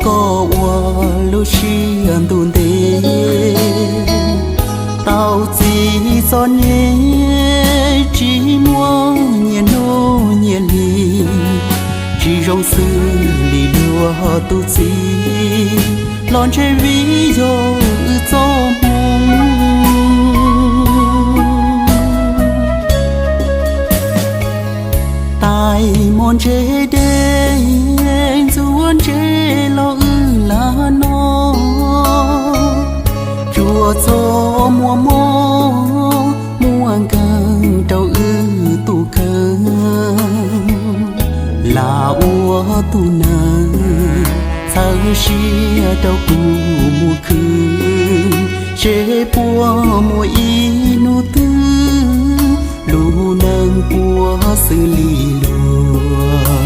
có qua lu chi an tuôn thế tao chỉ son nhé chỉ mua nhẹ nô nhẹ lì chỉ rong sư lì lúa tu chỉ lon chơi ví dụ cho tai mòn chế đê ruộng chế lo là nó chùa cho mùa càng trâu tu khơ là ua tu nà sang xia trâu cu mùa khứ chế bùa mùa y nu tư lu nâng bùa xử lý lùa